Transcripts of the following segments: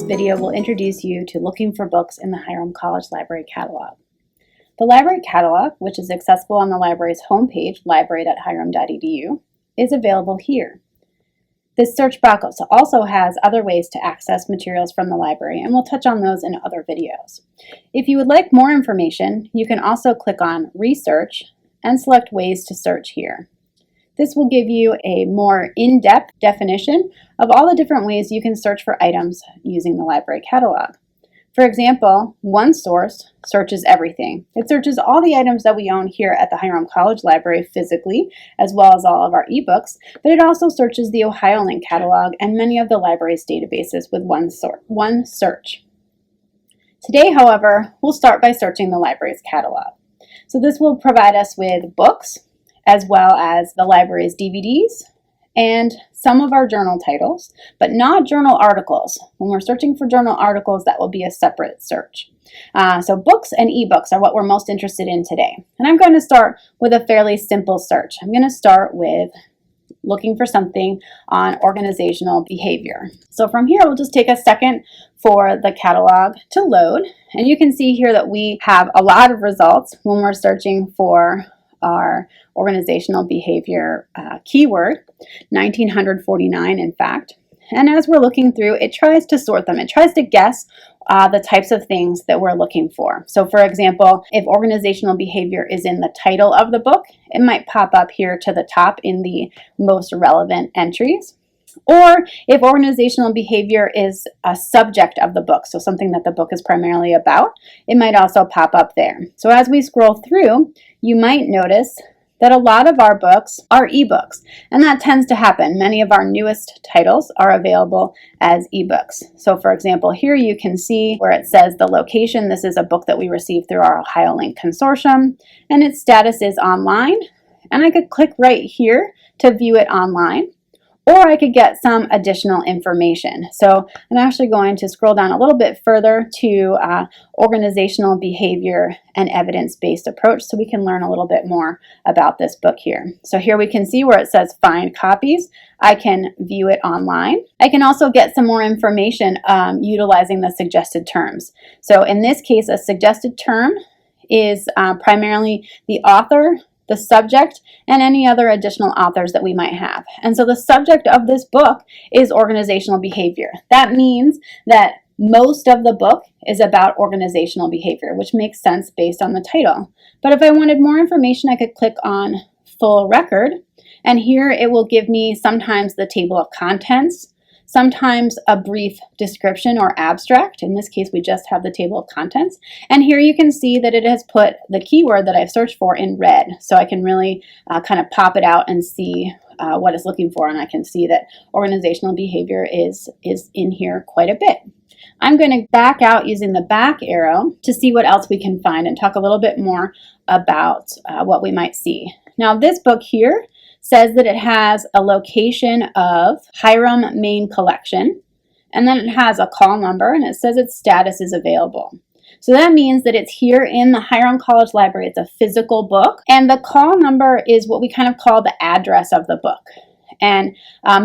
video will introduce you to looking for books in the Hiram College Library Catalog. The library catalog, which is accessible on the library's homepage, library.hiram.edu, is available here. This search box also has other ways to access materials from the library, and we'll touch on those in other videos. If you would like more information, you can also click on Research and select Ways to Search here. This will give you a more in-depth definition of all the different ways you can search for items using the library catalog. For example, one source searches everything. It searches all the items that we own here at the Hiram College Library physically, as well as all of our ebooks, but it also searches the OhioLink catalog and many of the library's databases with one search. Today, however, we'll start by searching the library's catalog. So this will provide us with books, as well as the library's DVDs and some of our journal titles, but not journal articles. When we're searching for journal articles, that will be a separate search. So books and ebooks are what we're most interested in today. And I'm going to start with a fairly simple search. I'm going to start with looking for something on organizational behavior. So from here, we'll just take a second for the catalog to load. And you can see here that we have a lot of results when we're searching for our organizational behavior keyword, 1949 in fact. And as we're looking through, it tries to sort them. It tries to guess the types of things that we're looking for. So for example, if organizational behavior is in the title of the book, it might pop up here to the top in the most relevant entries. Or if organizational behavior is a subject of the book, so something that the book is primarily about, it might also pop up there. So as we scroll through, you might notice that a lot of our books are ebooks, and that tends to happen. Many of our newest titles are available as ebooks. So for example, here you can see where it says the location. This is a book that we received through our OhioLink consortium, and its status is online, and I could click right here to view it online. Or I could get some additional information. So I'm actually going to scroll down a little bit further to organizational behavior and evidence-based approach so we can learn a little bit more about this book here. So here we can see where it says find copies. I can view it online. I can also get some more information utilizing the suggested terms. So in this case, a suggested term is primarily the author, the subject, and any other additional authors that we might have. And so the subject of this book is organizational behavior. That means that most of the book is about organizational behavior, which makes sense based on the title. But if I wanted more information, I could click on Full Record, and here it will give me sometimes the table of contents, sometimes a brief description or abstract. In this case, we just have the table of contents. And here you can see that it has put the keyword that I've searched for in red. So I can really kind of pop it out and see what it's looking for. And I can see that organizational behavior is in here quite a bit. I'm going to back out using the back arrow to see what else we can find and talk a little bit more about what we might see. Now this book here says that it has a location of Hiram Main Collection, and then it has a call number, and it says its status is available. So that means that it's here in the Hiram College Library. It's a physical book, and the call number is what we kind of call the address of the book. And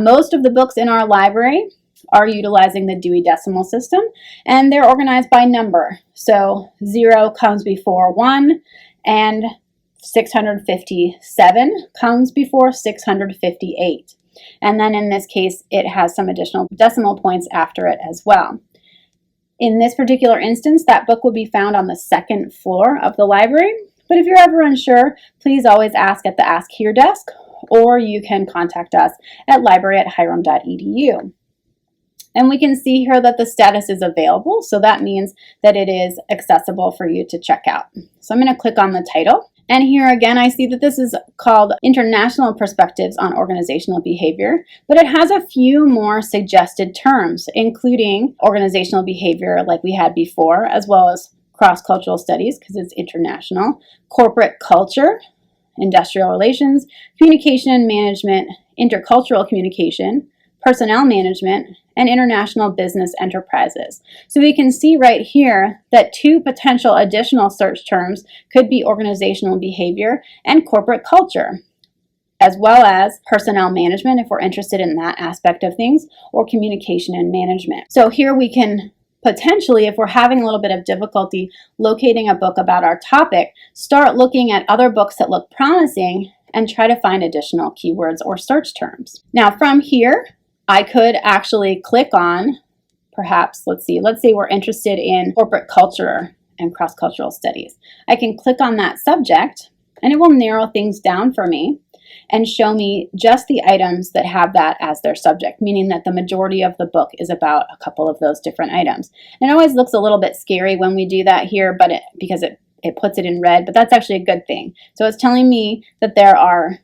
most of the books in our library are utilizing the Dewey Decimal System, and they're organized by number. So 0 comes before 1, and 657 comes before 658. And then in this case, it has some additional decimal points after it as well. In this particular instance, that book will be found on the second floor of the library. But if you're ever unsure, please always ask at the Ask Here desk, or you can contact us at library@hiram.edu. And we can see here that the status is available, so that means that it is accessible for you to check out. So I'm going to click on the title. And here again, I see that this is called International Perspectives on Organizational Behavior, but it has a few more suggested terms, including organizational behavior like we had before, as well as cross-cultural studies because it's international, corporate culture, industrial relations, communication and management, intercultural communication, personnel management, and international business enterprises. So we can see right here that two potential additional search terms could be organizational behavior and corporate culture. as well as personnel management if we're interested in that aspect of things, or communication and management. So here we can potentially, if we're having a little bit of difficulty locating a book about our topic, start looking at other books that look promising and try to find additional keywords or search terms. Now from here, I could actually click on, perhaps, let's say we're interested in corporate culture and cross-cultural studies. I can click on that subject and it will narrow things down for me and show me just the items that have that as their subject, meaning that the majority of the book is about a couple of those different items. And it always looks a little bit scary when we do that here, but because it puts it in red, but that's actually a good thing. So it's telling me that there are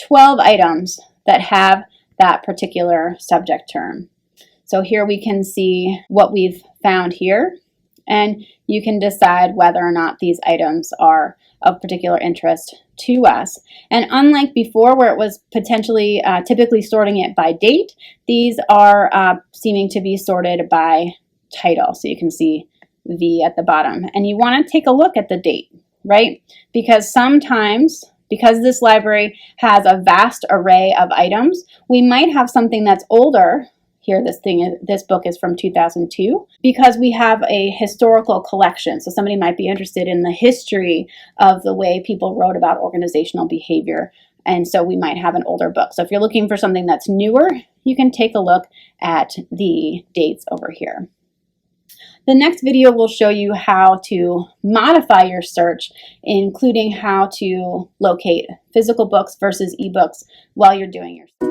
12 items that have that particular subject term. So here we can see what we've found here, and you can decide whether or not these items are of particular interest to us. And unlike before where it was potentially typically sorting it by date, these are seeming to be sorted by title. So you can see V at the bottom. And you want to take a look at the date, right? Because sometimes, because this library has a vast array of items, we might have something that's older. Here, this book is from 2002 because we have a historical collection. So somebody might be interested in the history of the way people wrote about organizational behavior. And so we might have an older book. So if you're looking for something that's newer, you can take a look at the dates over here. The next video will show you how to modify your search, including how to locate physical books versus ebooks while you're doing your search.